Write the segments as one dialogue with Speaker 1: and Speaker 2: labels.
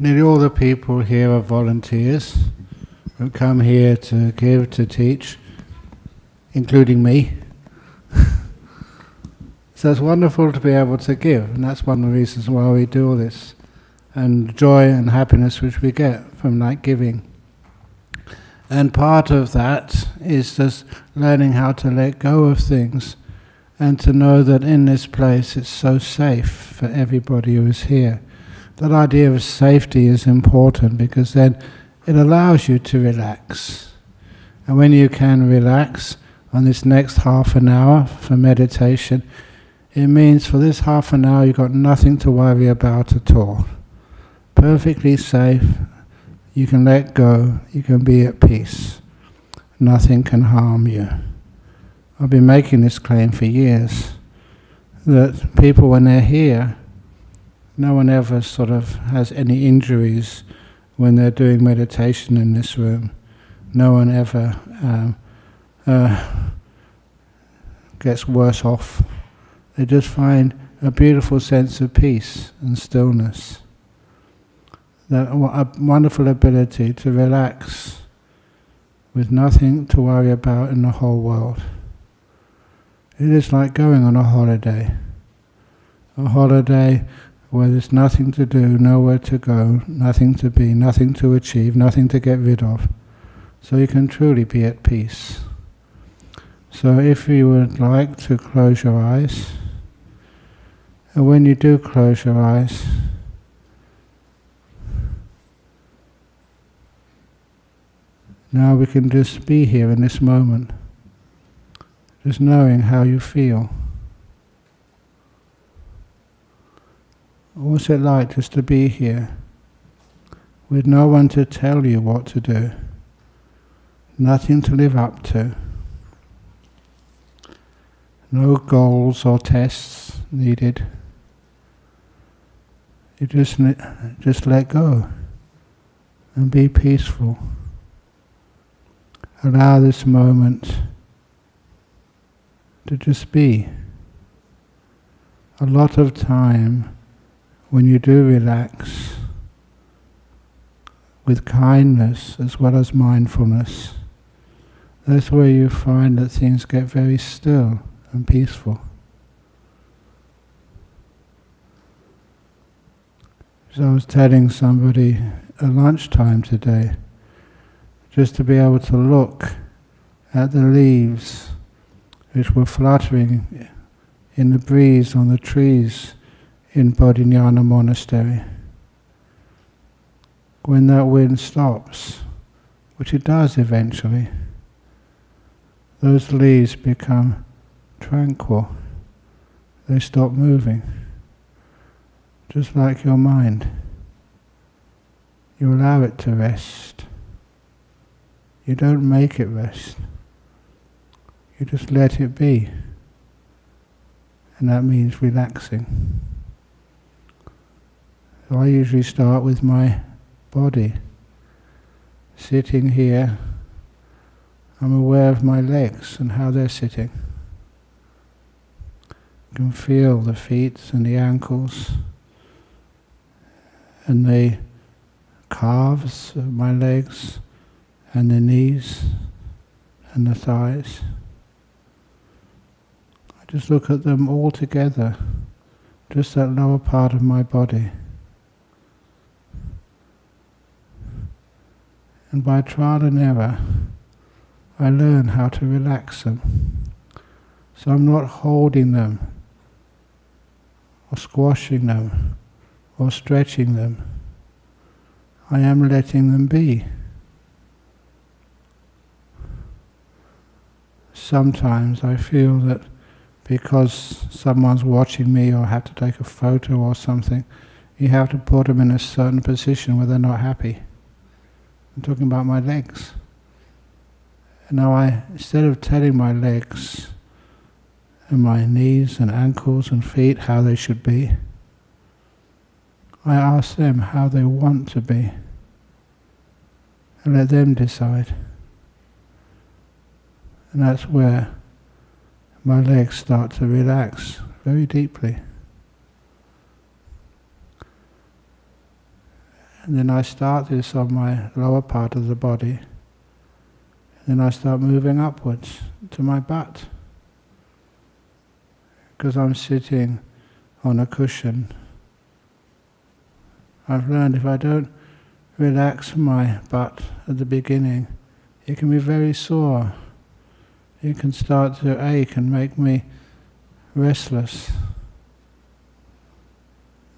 Speaker 1: Nearly all the people here are volunteers who come here to give, to teach, including me. So it's wonderful to be able to give, and that's one of the reasons why we do all this, and joy and happiness which we get from that giving. And part of that is just learning how to let go of things and to know that in this place it's so safe for everybody who is here. That idea of safety is important because then it allows you to relax. And when you can relax on this next half an hour for meditation, it means for this half an hour you've got nothing to worry about at all. Perfectly safe, you can let go, you can be at peace. Nothing can harm you. I've been making this claim for years, that people when they're here, no one ever sort of has any injuries when they're doing meditation in this room. No one ever gets worse off. They just find a beautiful sense of peace and stillness. That a wonderful ability to relax with nothing to worry about in the whole world. It is like going on a holiday. A holiday where there's nothing to do, nowhere to go, nothing to be, nothing to achieve, nothing to get rid of. So you can truly be at peace. So if you would like to close your eyes, and when you do close your eyes, now we can just be here in this moment, just knowing how you feel. What's it like just to be here with no one to tell you what to do, nothing to live up to, no goals or tests needed. You just let go and be peaceful. Allow this moment to just be. A lot of time when you do relax with kindness as well as mindfulness, that's where you find that things get very still and peaceful. So I was telling somebody at lunchtime today, just to be able to look at the leaves which were fluttering in the breeze on the trees in Bodhinyana Monastery. When that wind stops, which it does eventually, those leaves become tranquil. They stop moving. Just like your mind. You allow it to rest. You don't make it rest. You just let it be. And that means relaxing. So I usually start with my body. Sitting here, I'm aware of my legs and how they're sitting. You can feel the feet and the ankles and the calves of my legs and the knees and the thighs. I just look at them all together, just that lower part of my body. And by trial and error, I learn how to relax them. So I'm not holding them, or squashing them, or stretching them. I am letting them be. Sometimes I feel that because someone's watching me or I have to take a photo or something, you have to put them in a certain position where they're not happy. I'm talking about my legs. And now instead of telling my legs and my knees and ankles and feet how they should be, I ask them how they want to be and let them decide. And that's where my legs start to relax very deeply. And then I start this on my lower part of the body. Then I start moving upwards to my butt. Because I'm sitting on a cushion, I've learned if I don't relax my butt at the beginning, it can be very sore. It can start to ache and make me restless.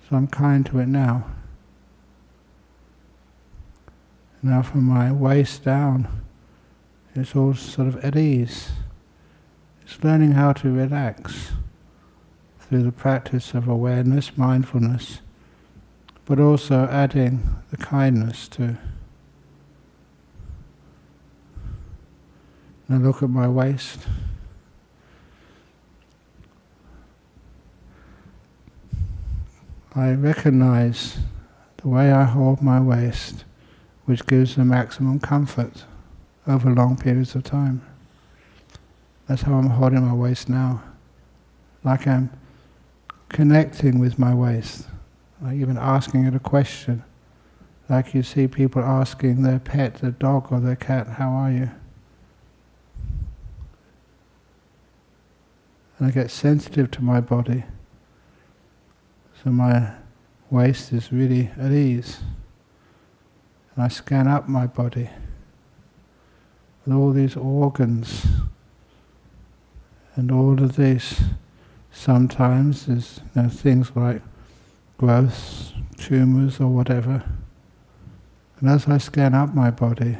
Speaker 1: So I'm kind to it now. Now from my waist down, it's all sort of at ease. It's learning how to relax through the practice of awareness, mindfulness, but also adding the kindness too. Now look at my waist. I recognize the way I hold my waist, which gives the maximum comfort over long periods of time. That's how I'm holding my waist now. Like I'm connecting with my waist, like even asking it a question. Like you see people asking their pet, their dog or their cat, how are you? And I get sensitive to my body. So my waist is really at ease. And I scan up my body with all these organs and all of these. Sometimes there's things like growths, tumours or whatever. And as I scan up my body,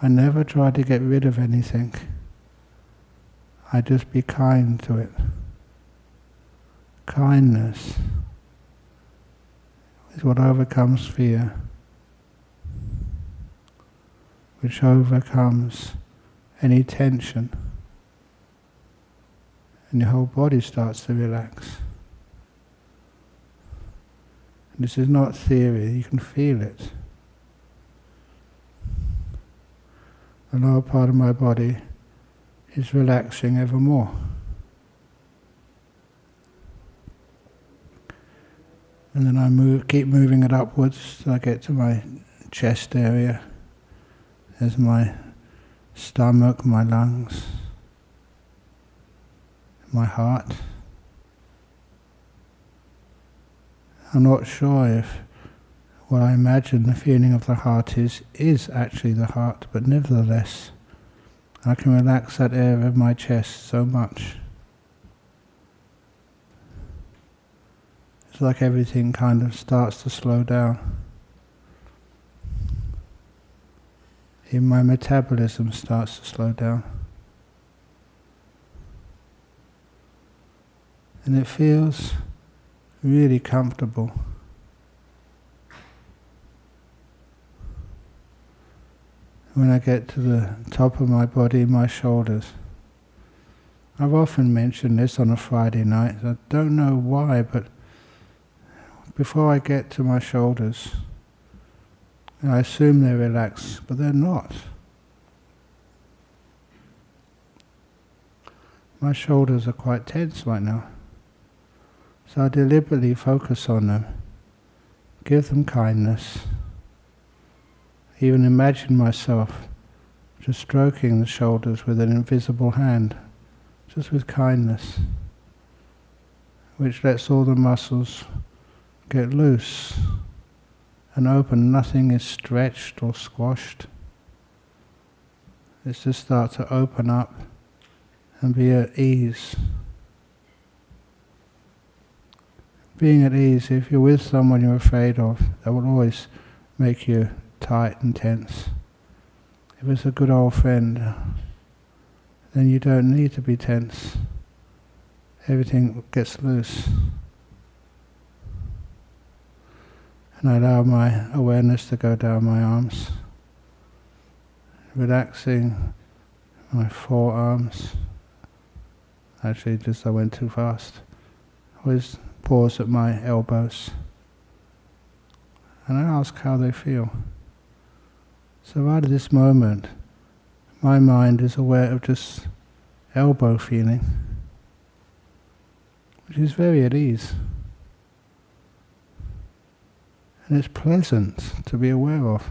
Speaker 1: I never try to get rid of anything. I just be kind to it. Kindness is what overcomes fear, which overcomes any tension, and your whole body starts to relax. And this is not theory, you can feel it. The lower part of my body is relaxing ever more. And then I keep moving it upwards till I get to my chest area. There's my stomach, my lungs, my heart. I'm not sure if what I imagine the feeling of the heart is actually the heart, but nevertheless, I can relax that area of my chest so much. It's like everything kind of starts to slow down. Even my metabolism starts to slow down. And it feels really comfortable. When I get to the top of my body, my shoulders. I've often mentioned this on a Friday night. I don't know why, but before I get to my shoulders, I assume they're relaxed, but they're not. My shoulders are quite tense right now. So I deliberately focus on them, give them kindness, even imagine myself just stroking the shoulders with an invisible hand, just with kindness, which lets all the muscles get loose and open. Nothing is stretched or squashed. It's just start to open up and be at ease. Being at ease, if you're with someone you're afraid of, that will always make you tight and tense. If it's a good old friend, then you don't need to be tense. Everything gets loose. And I allow my awareness to go down my arms, relaxing my forearms. Actually, just I went too fast. Always pause at my elbows. And I ask how they feel. So right at this moment, my mind is aware of just elbow feeling, which is very at ease. And it's pleasant to be aware of.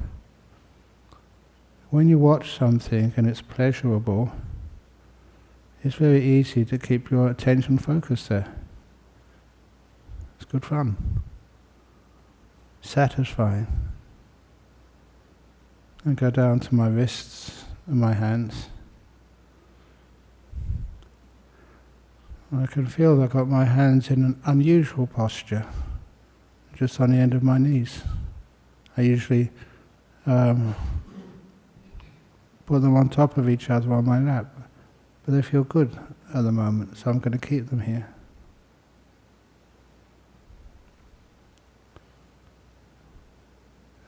Speaker 1: When you watch something and it's pleasurable, it's very easy to keep your attention focused there. It's good fun. Satisfying. I go down to my wrists and my hands. I can feel I've got my hands in an unusual posture, just on the end of my knees. I usually put them on top of each other on my lap, but they feel good at the moment, so I'm going to keep them here.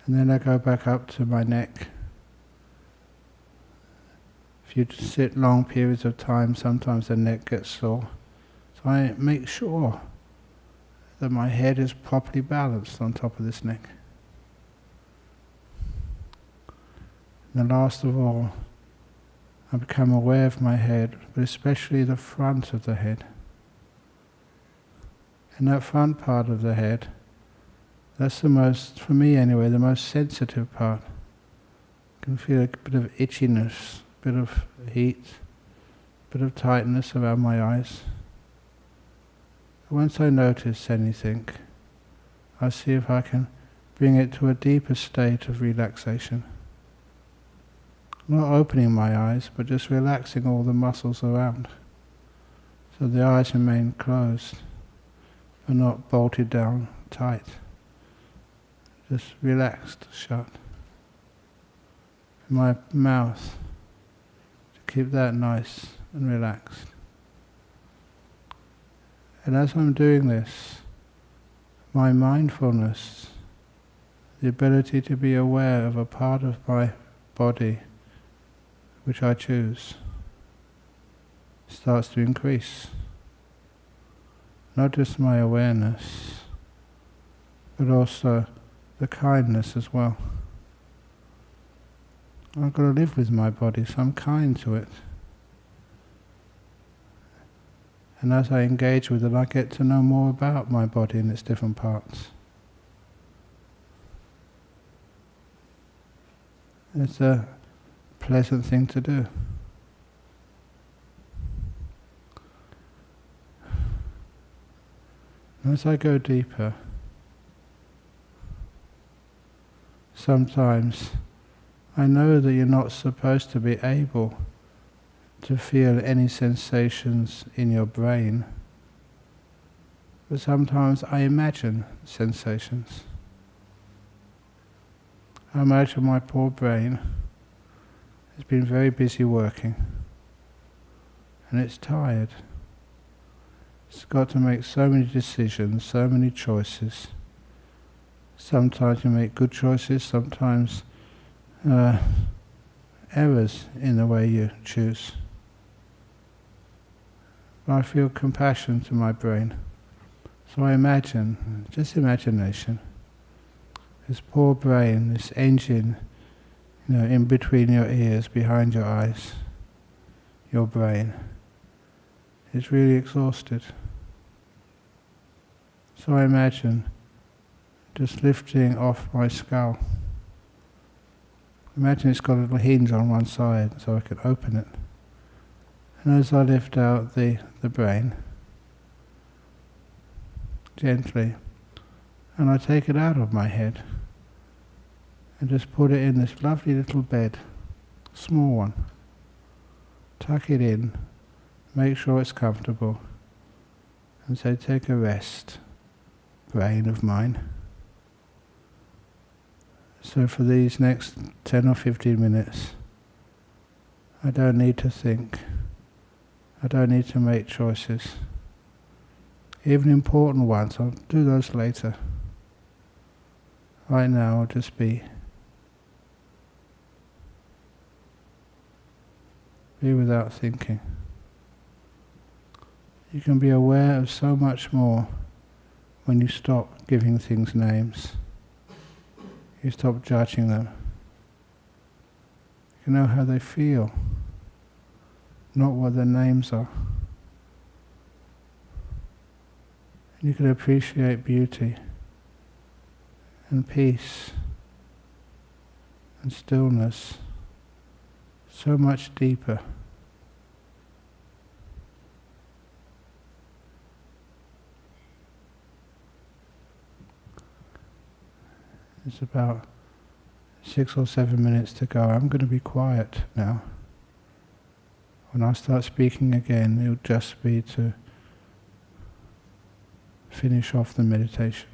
Speaker 1: And then I go back up to my neck. If you sit long periods of time, sometimes the neck gets sore. So I make sure that my head is properly balanced on top of this neck. And last of all, I become aware of my head, but especially the front of the head. And that front part of the head, that's the most, for me anyway, the most sensitive part. I can feel a bit of itchiness, a bit of heat, a bit of tightness around my eyes. Once I notice anything, I see if I can bring it to a deeper state of relaxation. Not opening my eyes, but just relaxing all the muscles around. So the eyes remain closed, but not bolted down tight. Just relaxed, shut. My mouth, to keep that nice and relaxed. And as I'm doing this, my mindfulness, the ability to be aware of a part of my body which I choose, starts to increase. Not just my awareness, but also the kindness as well. I've got to live with my body, so I'm kind to it. And as I engage with it, I get to know more about my body and its different parts. It's a pleasant thing to do. As I go deeper, sometimes I know that you're not supposed to be able to feel any sensations in your brain, but sometimes I imagine sensations. I imagine my poor brain has been very busy working, and it's tired. It's got to make so many decisions, so many choices. Sometimes you make good choices, sometimes errors in the way you choose. I feel compassion to my brain. So I imagine, just imagination, this poor brain, this engine, in between your ears, behind your eyes, your brain, is really exhausted. So I imagine just lifting off my skull. Imagine it's got a little hinge on one side so I can open it. And as I lift out the brain, gently, and I take it out of my head and just put it in this lovely little bed, small one. Tuck it in, make sure it's comfortable, and say, take a rest, brain of mine. So for these next 10 or 15 minutes, I don't need to think. I don't need to make choices. Even important ones, I'll do those later. Right now, I'll just be. Be without thinking. You can be aware of so much more when you stop giving things names. You stop judging them. You know how they feel, not what their names are. And you can appreciate beauty and peace and stillness so much deeper. It's about 6 or 7 minutes to go. I'm going to be quiet now. When I start speaking again, it'll just be to finish off the meditation.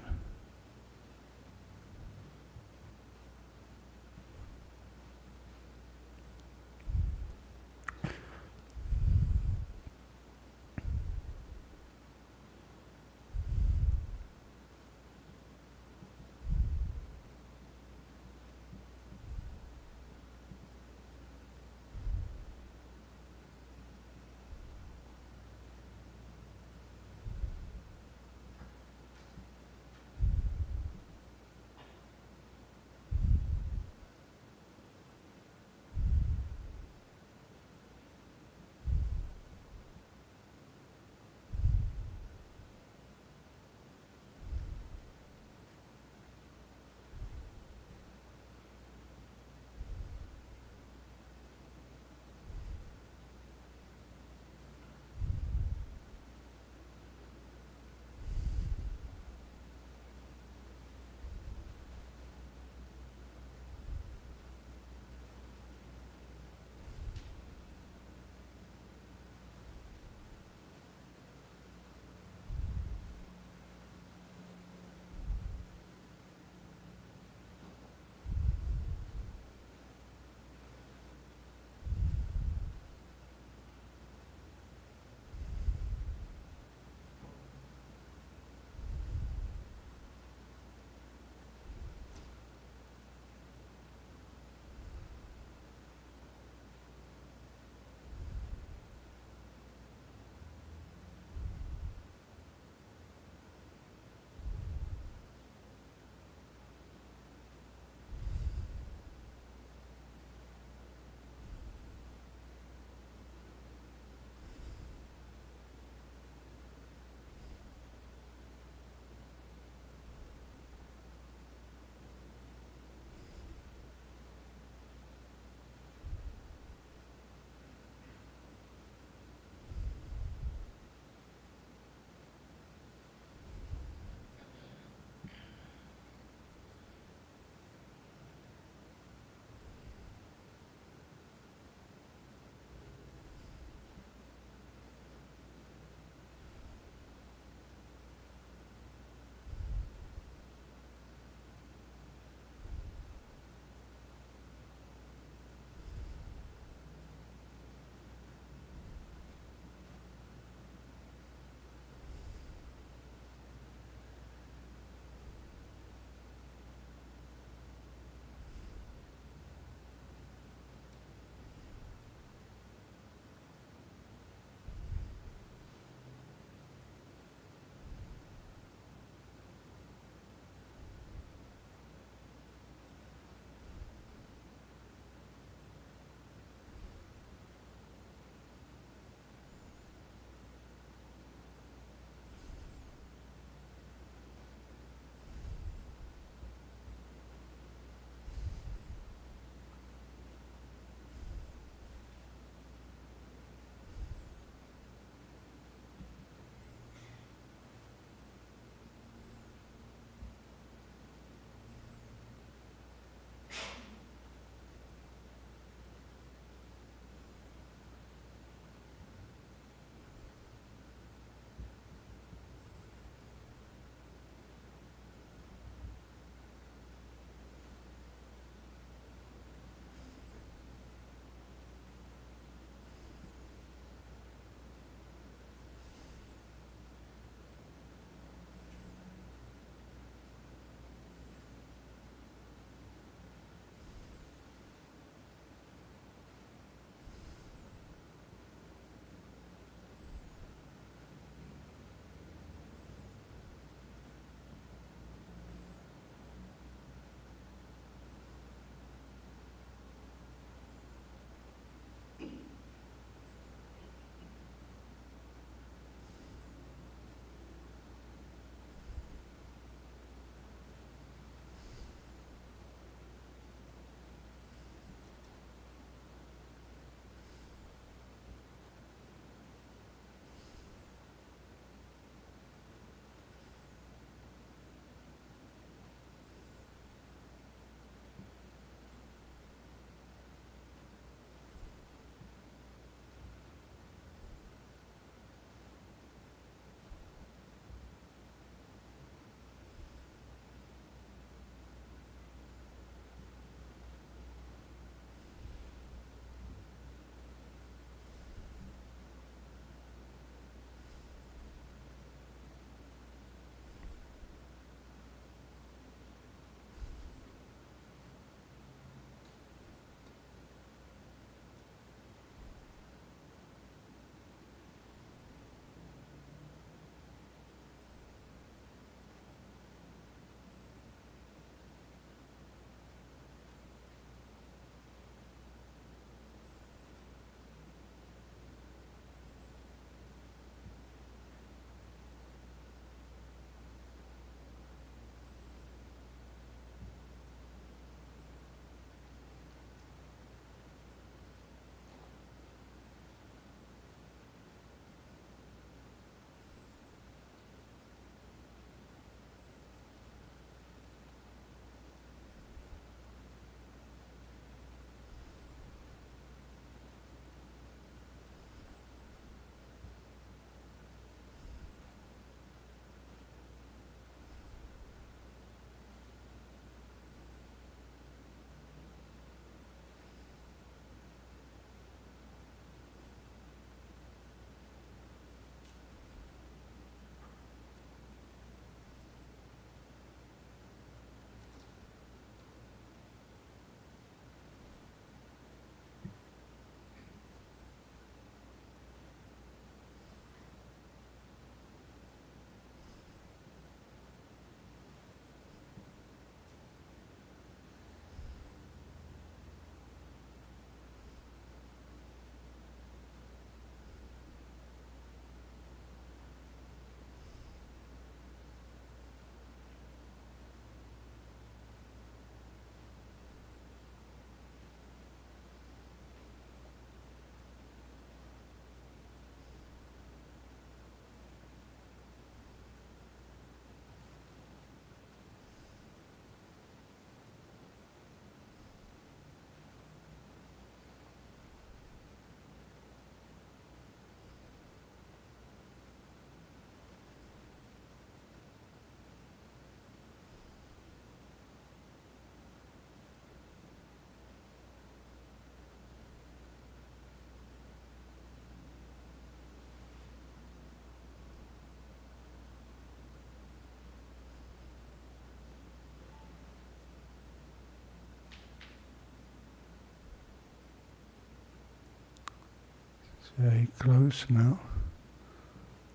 Speaker 1: Very close now,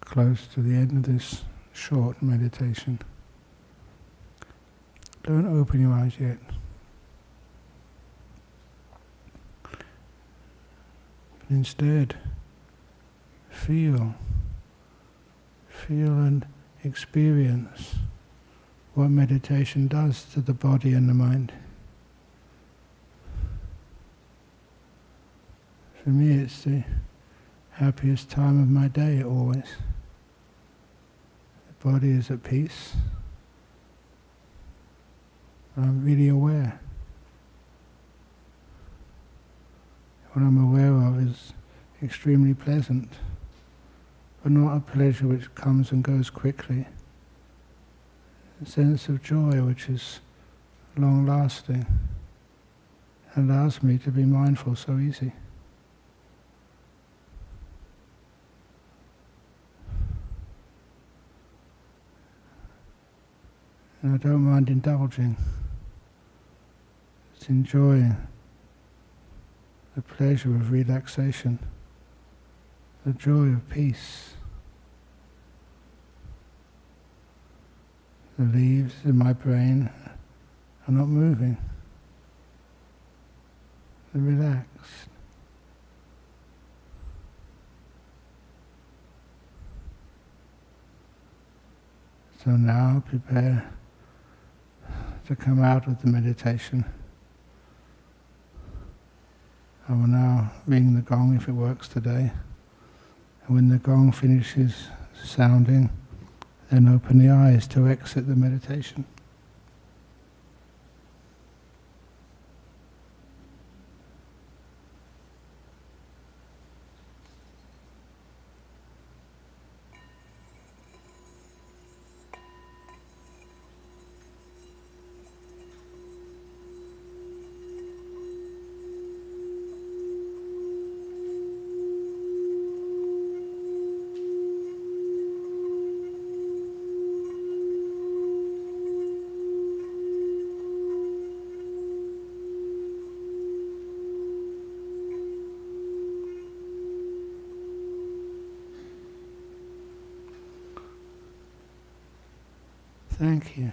Speaker 1: close to the end of this short meditation. Don't open your eyes yet. But instead, feel and experience what meditation does to the body and the mind. For me, it's the happiest time of my day always. The body is at peace. I'm really aware. What I'm aware of is extremely pleasant, but not a pleasure which comes and goes quickly. A sense of joy which is long-lasting, allows me to be mindful so easy. And I don't mind indulging. It's enjoying the pleasure of relaxation, the joy of peace. The leaves in my brain are not moving. They're relaxed. So now prepare to come out of the meditation. I will now ring the gong if it works today. And when the gong finishes sounding, then open the eyes to exit the meditation. Thank you.